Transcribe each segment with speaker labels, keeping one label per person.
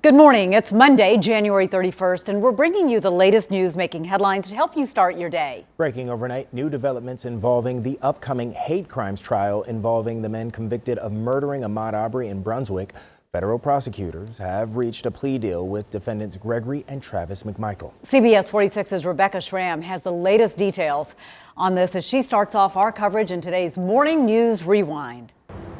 Speaker 1: Good morning. It's Monday, January 31st, and we're bringing you the latest news making headlines to help you start your day.
Speaker 2: Breaking overnight, new developments involving the upcoming hate crimes trial involving the men convicted of murdering Ahmaud Arbery in Brunswick. Federal prosecutors have reached a plea deal with defendants Gregory and Travis McMichael.
Speaker 1: CBS 46's Rebecca Schramm has the latest details on this as she starts off our coverage in today's Morning News Rewind.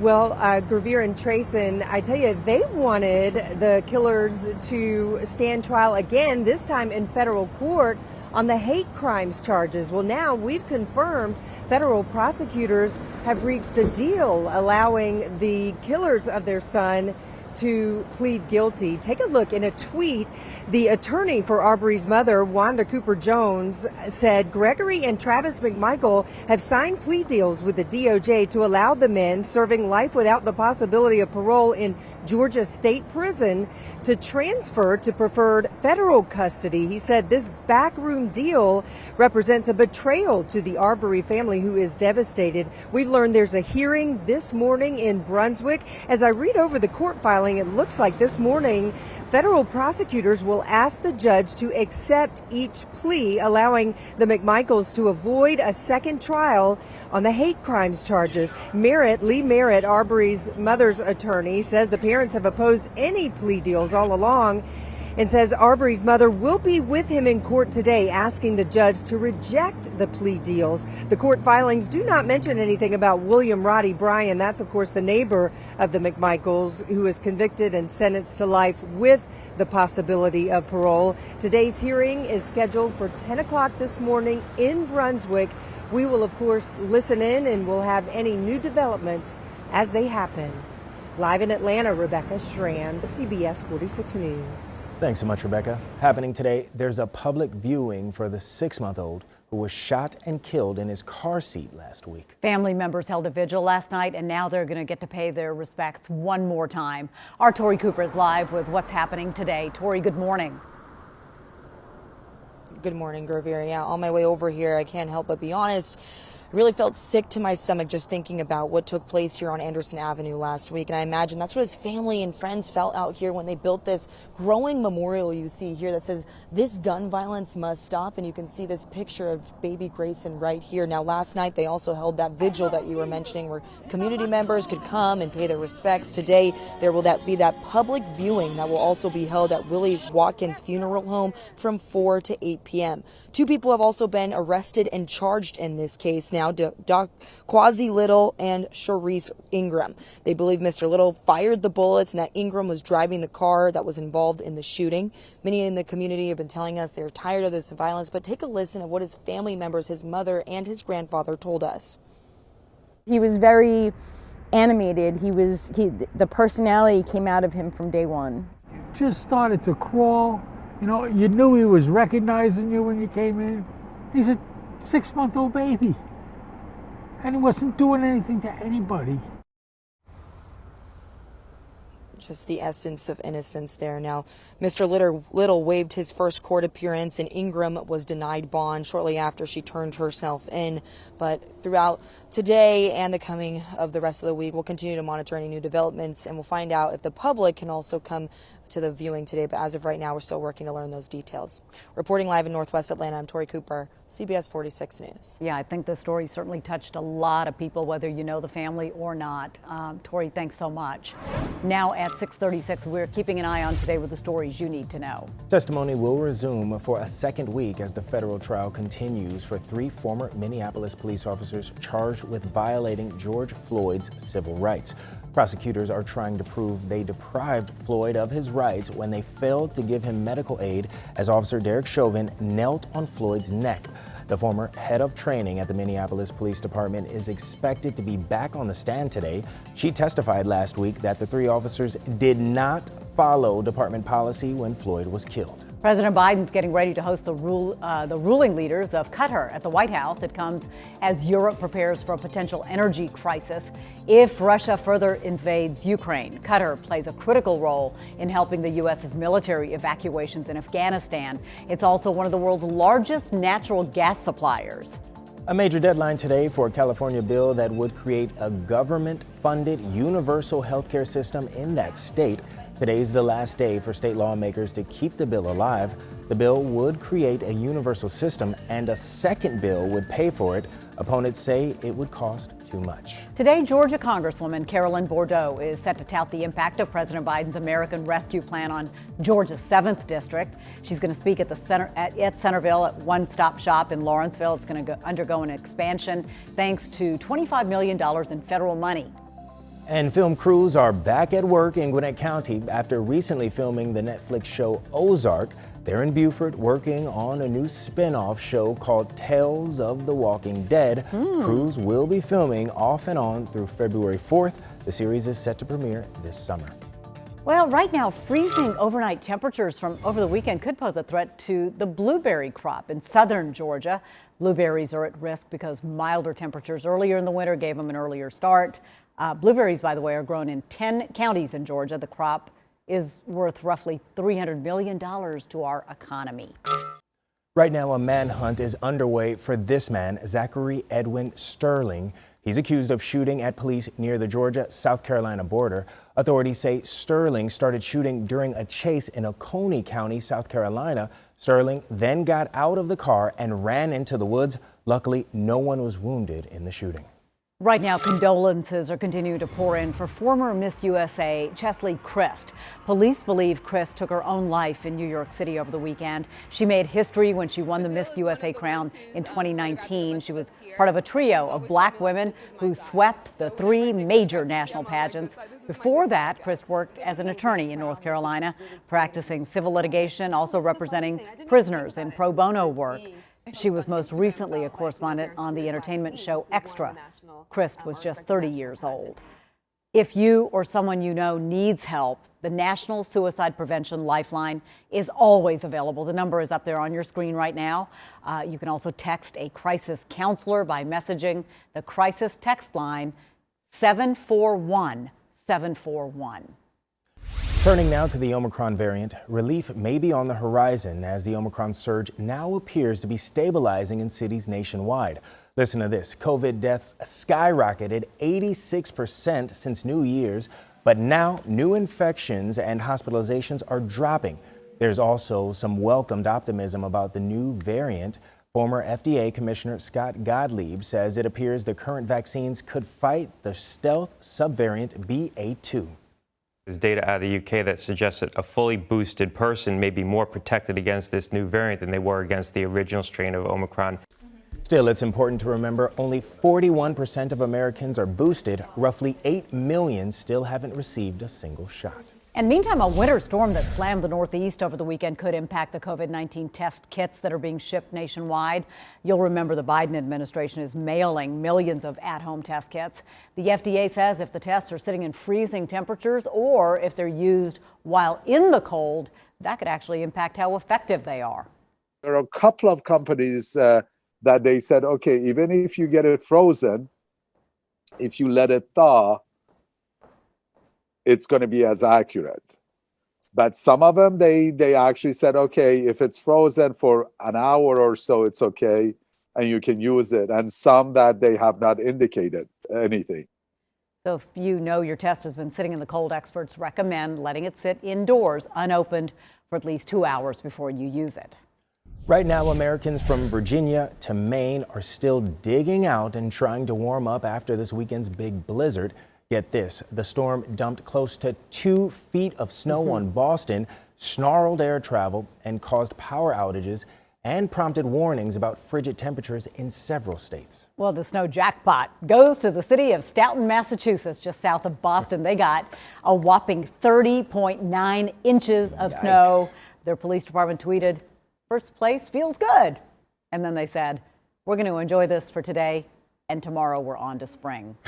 Speaker 3: Well, Gregory and Trayson, I tell you, they wanted the killers to stand trial again, this time in federal court on the hate crimes charges. Well, now we've confirmed federal prosecutors have reached a deal allowing the killers of their son to plead guilty. Take a look. In a tweet, the attorney for Arbery's mother, Wanda Cooper Jones, said Gregory and Travis McMichael have signed plea deals with the DOJ to allow the men serving life without the possibility of parole in Georgia State Prison to transfer to preferred federal custody. He said this backroom deal represents a betrayal to the Arbery family, who is devastated. We've learned there's a hearing this morning in Brunswick. As I read over the court filing, it looks like this morning federal prosecutors will ask the judge to accept each plea, allowing the McMichaels to avoid a second trial on the hate crimes charges. Lee Merritt, Arbery's mother's attorney, says the parents have opposed any plea deals all along and says Arbery's mother will be with him in court today, asking the judge to reject the plea deals. The court filings do not mention anything about William Roddy Bryan. That's, of course, the neighbor of the McMichaels, who is convicted and sentenced to life with the possibility of parole. Today's hearing is scheduled for 10 o'clock this morning in Brunswick. We will, of course, listen in and we'll have any new developments as they happen. Live in Atlanta, Rebecca Schramm, CBS 46 News.
Speaker 2: Thanks so much, Rebecca. Happening today, there's a public viewing for the 6-month-old who was shot and killed in his car seat last week.
Speaker 1: Family members held a vigil last night, and now they're going to get to pay their respects one more time. Our Tori Cooper is live with what's happening today. Tori, good morning.
Speaker 4: Good morning, Gregory. Yeah, on my way over here, I can't help but be honest. I really felt sick to my stomach just thinking about what took place here on Anderson Avenue last week. And I imagine that's what his family and friends felt out here when they built this growing memorial you see here that says, "This gun violence must stop." And you can see this picture of baby Grayson right here. Now, last night, they also held that vigil that you were mentioning where community members could come and pay their respects. Today, there will be that public viewing that will also be held at Willie Watkins Funeral Home from 4 to 8 p.m. 2 people have also been arrested and charged in this case now. Quasi Little and Sharice Ingram. They believe Mr. Little fired the bullets and that Ingram was driving the car that was involved in the shooting. Many in the community have been telling us they're tired of this violence, but take a listen of what his family members, his mother and his grandfather told us.
Speaker 5: He was very animated. The personality came out of him from day one.
Speaker 6: Just started to crawl. You know, you knew he was recognizing you when you came in. He's a 6-month-old baby. And he wasn't doing anything to anybody.
Speaker 4: Just the essence of innocence there. Now, Mr. Little waived his first court appearance, and Ingram was denied bond shortly after she turned herself in. But throughout today and the coming of the rest of the week, we'll continue to monitor any new developments, and we'll find out if the public can also come to the viewing today. But as of right now, we're still working to learn those details. Reporting live in Northwest Atlanta, I'm Tori Cooper, CBS 46 News.
Speaker 1: Yeah, I think this story certainly touched a lot of people, whether you know the family or not. Tori, thanks so much. Now at 6:36, we're keeping an eye on today with the stories you need to know.
Speaker 2: Testimony will resume for a second week as the federal trial continues for 3 former Minneapolis police officers charged with violating George Floyd's civil rights. Prosecutors are trying to prove they deprived Floyd of his rights when they failed to give him medical aid as Officer Derek Chauvin knelt on Floyd's neck. The former head of training at the Minneapolis Police Department is expected to be back on the stand today. She testified last week that the 3 officers did not follow department policy when Floyd was killed.
Speaker 1: President Biden's getting ready to host the ruling leaders of Qatar at the White House. It comes as Europe prepares for a potential energy crisis if Russia further invades Ukraine. Qatar plays a critical role in helping the U.S.'s military evacuations in Afghanistan. It's also one of the world's largest natural gas suppliers.
Speaker 2: A major deadline today for a California bill that would create a government-funded universal health care system in that state. Today's the last day for state lawmakers to keep the bill alive. The bill would create a universal system, and a second bill would pay for it. Opponents say it would cost too much.
Speaker 1: Today, Georgia Congresswoman Carolyn Bourdeaux is set to tout the impact of President Biden's American Rescue Plan on Georgia's 7th District. She's going to speak at Centerville at One Stop Shop in Lawrenceville. It's going to undergo an expansion thanks to $25 million in federal money.
Speaker 2: And film crews are back at work in Gwinnett County after recently filming the Netflix show Ozark. They're in Beaufort working on a new spin-off show called Tales of the Walking Dead. Crews will be filming off and on through February 4th. The series is set to premiere this summer.
Speaker 1: Well, right now, freezing overnight temperatures from over the weekend could pose a threat to the blueberry crop in southern Georgia. Blueberries are at risk because milder temperatures earlier in the winter gave them an earlier start. Blueberries, by the way, are grown in 10 counties in Georgia. The crop is worth roughly $300 million to our economy.
Speaker 2: Right now, a manhunt is underway for this man, Zachary Edwin Sterling. He's accused of shooting at police near the Georgia-South Carolina border. Authorities say Sterling started shooting during a chase in Oconee County, South Carolina. Sterling then got out of the car and ran into the woods. Luckily, no one was wounded in the shooting.
Speaker 1: Right now, condolences are continuing to pour in for former Miss USA Chesley Christ. Police believe Christ took her own life in New York City over the weekend. She made history when she won the Miss USA crown in 2019. She was part of a trio of black women who swept the 3 major national pageants. Before that, Christ worked as an attorney in North Carolina, practicing civil litigation, also representing prisoners in pro bono work. She was most recently a correspondent on the entertainment show Extra. Christ was just 30 years old. If you or someone you know needs help, the National Suicide Prevention Lifeline is always available. The number is up there on your screen right now. You can also text a crisis counselor by messaging the crisis text line 741-741.
Speaker 2: Turning now to the Omicron variant, relief may be on the horizon as the Omicron surge now appears to be stabilizing in cities nationwide. Listen to this. COVID deaths skyrocketed 86% since New Year's, but now new infections and hospitalizations are dropping. There's also some welcomed optimism about the new variant. Former FDA Commissioner Scott Gottlieb says it appears the current vaccines could fight the stealth subvariant BA2.
Speaker 7: There's data out of the UK that suggests that a fully boosted person may be more protected against this new variant than they were against the original strain of Omicron.
Speaker 2: Still, it's important to remember only 41% of Americans are boosted. Roughly 8 million still haven't received a single shot.
Speaker 1: And meantime, a winter storm that slammed the Northeast over the weekend could impact the COVID-19 test kits that are being shipped nationwide. You'll remember the Biden administration is mailing millions of at-home test kits. The FDA says if the tests are sitting in freezing temperatures or if they're used while in the cold, that could actually impact how effective they are.
Speaker 8: There are a couple of companies that they said, okay, even if you get it frozen, if you let it thaw, it's going to be as accurate. But some of them, they actually said, okay, if it's frozen for an hour or so, it's okay, and you can use it. And some that they have not indicated anything.
Speaker 1: So if you know your test has been sitting in the cold, experts recommend letting it sit indoors, unopened, for at least 2 hours before you use it.
Speaker 2: Right now, Americans from Virginia to Maine are still digging out and trying to warm up after this weekend's big blizzard. Get this, the storm dumped close to 2 feet of snow on Boston, snarled air travel, and caused power outages and prompted warnings about frigid temperatures in several states.
Speaker 1: Well, the snow jackpot goes to the city of Stoughton, Massachusetts, just south of Boston. They got a whopping 30.9 inches of snow. Their police department tweeted, "First place feels good." And then they said, "We're going to enjoy this for today, and tomorrow we're on to spring."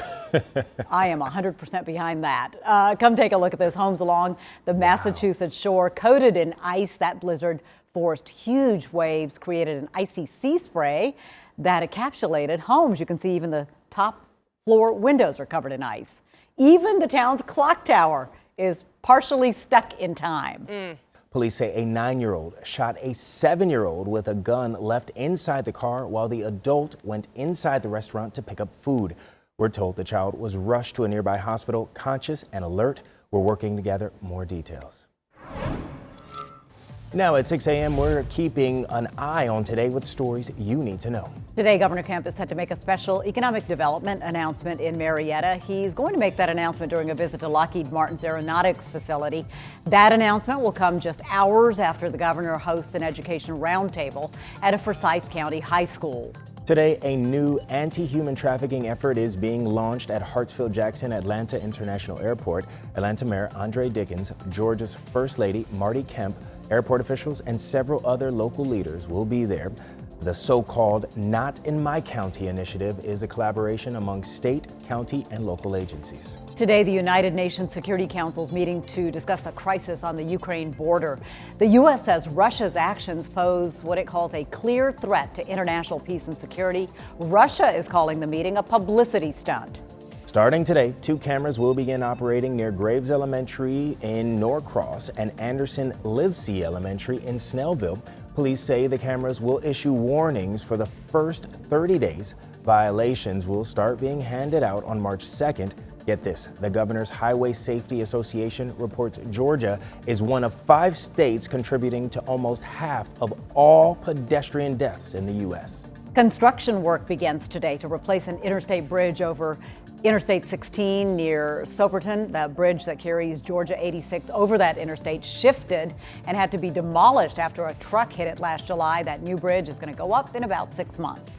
Speaker 1: I am 100% behind that. Come take a look at this. Homes along the Massachusetts shore coated in ice. That blizzard forced huge waves, created an icy sea spray that encapsulated homes. You can see even the top floor windows are covered in ice. Even the town's clock tower is partially stuck in time.
Speaker 2: Police say a 9-year-old shot a 7-year-old with a gun left inside the car while the adult went inside the restaurant to pick up food. We're told the child was rushed to a nearby hospital, conscious and alert. We're working to gather more details. Now at 6 a.m., we're keeping an eye on today with stories you need to know.
Speaker 1: Today, Governor Kemp is set to make a special economic development announcement in Marietta. He's going to make that announcement during a visit to Lockheed Martin's aeronautics facility. That announcement will come just hours after the governor hosts an education roundtable at a Forsyth County high school.
Speaker 2: Today, a new anti-human trafficking effort is being launched at Hartsfield-Jackson Atlanta International Airport. Atlanta Mayor Andre Dickens, Georgia's First Lady Marty Kemp, airport officials, and several other local leaders will be there. The so-called Not in My County initiative is a collaboration among state, county, and local agencies.
Speaker 1: Today, the United Nations Security Council is meeting to discuss the crisis on the Ukraine border. The U.S. says Russia's actions pose what it calls a clear threat to international peace and security. Russia is calling the meeting a publicity stunt.
Speaker 2: Starting today, 2 cameras will begin operating near Graves Elementary in Norcross and Anderson Livesey Elementary in Snellville. Police say the cameras will issue warnings for the first 30 days. Violations will start being handed out on March 2nd. Get this, the Governor's Highway Safety Association reports Georgia is one of 5 states contributing to almost half of all pedestrian deaths in the U.S.
Speaker 1: Construction work begins today to replace an interstate bridge over Interstate 16 near Soperton. The bridge that carries Georgia 86 over that interstate shifted and had to be demolished after a truck hit it last July. That new bridge is going to go up in about 6 months.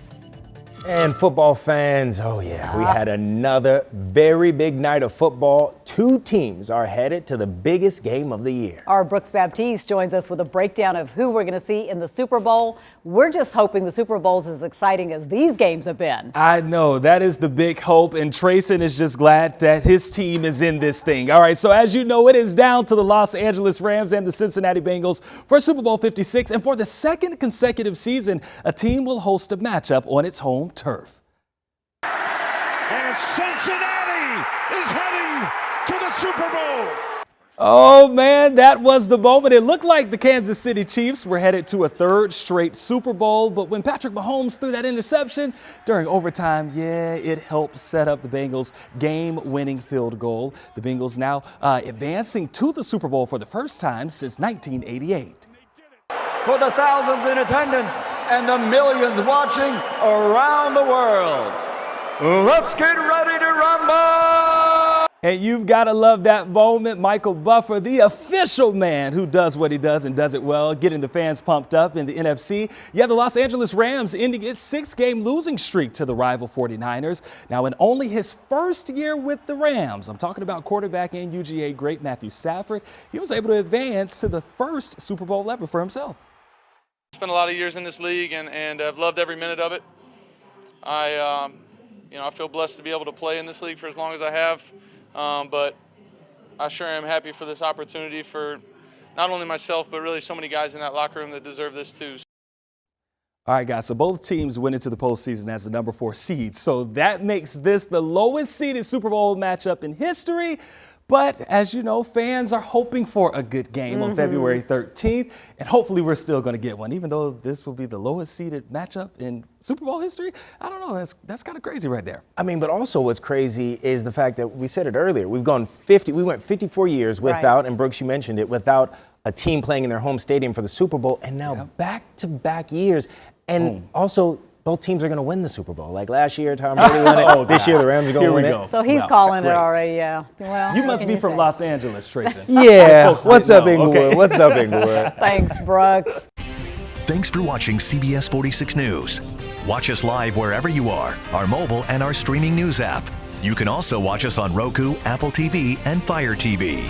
Speaker 2: And football fans, oh yeah, we had another very big night of football. 2 teams are headed to the biggest game of the year.
Speaker 1: Our Brooks Baptiste joins us with a breakdown of who we're going to see in the Super Bowl. We're just hoping the Super Bowl's as exciting as these games have been.
Speaker 9: I know, that is the big hope, and Trayson is just glad that his team is in this thing. All right, so as you know, it is down to the Los Angeles Rams and the Cincinnati Bengals for Super Bowl 56, and for the 2nd consecutive season, a team will host a matchup on its home turf.
Speaker 10: And Cincinnati is heading to the Super Bowl.
Speaker 9: Oh man, that was the moment. It looked like the Kansas City Chiefs were headed to a 3rd straight Super Bowl, but when Patrick Mahomes threw that interception during overtime, yeah, it helped set up the Bengals' game-winning field goal. The Bengals now advancing to the Super Bowl for the first time since 1988.
Speaker 10: For the thousands in attendance and the millions watching around the world, let's get ready to rumble!
Speaker 9: And you've got to love that moment. Michael Buffer, the official man who does what he does and does it well, getting the fans pumped up in the NFC. You have the Los Angeles Rams ending its 6-game losing streak to the rival 49ers. Now, in only his first year with the Rams, I'm talking about quarterback and UGA great Matthew Stafford, he was able to advance to the first Super Bowl ever for himself.
Speaker 11: Spent a lot of years in this league and I've loved every minute of it. I feel blessed to be able to play in this league for as long as I have. But I sure am happy for this opportunity for not only myself, but really so many guys in that locker room that deserve this too.
Speaker 9: All right, guys, so both teams went into the postseason as the number 4 seed. So that makes this the lowest seeded Super Bowl matchup in history. But as you know, fans are hoping for a good game on February 13th, and hopefully we're still going to get one, even though this will be the lowest seeded matchup in Super Bowl history. I don't know, that's kind of crazy right there.
Speaker 2: I mean, but also what's crazy is the fact that we said it earlier. We went 54 years without, and Brooks, you mentioned it, without a team playing in their home stadium for the Super Bowl, and now back-to-back years, and also. Both teams are going to win the Super Bowl. Like last year, Tom Brady won it. This year, the Rams are going to win it.
Speaker 1: So he's calling it already, yeah. Well,
Speaker 9: you must be from Los Angeles, Trayson.
Speaker 2: Yeah. What's up, Inglewood? Okay. What's up, Inglewood?
Speaker 1: Thanks, Brooks.
Speaker 12: Thanks for watching CBS 46 News. Watch us live wherever you are, our mobile and our streaming news app. You can also watch us on Roku, Apple TV, and Fire TV.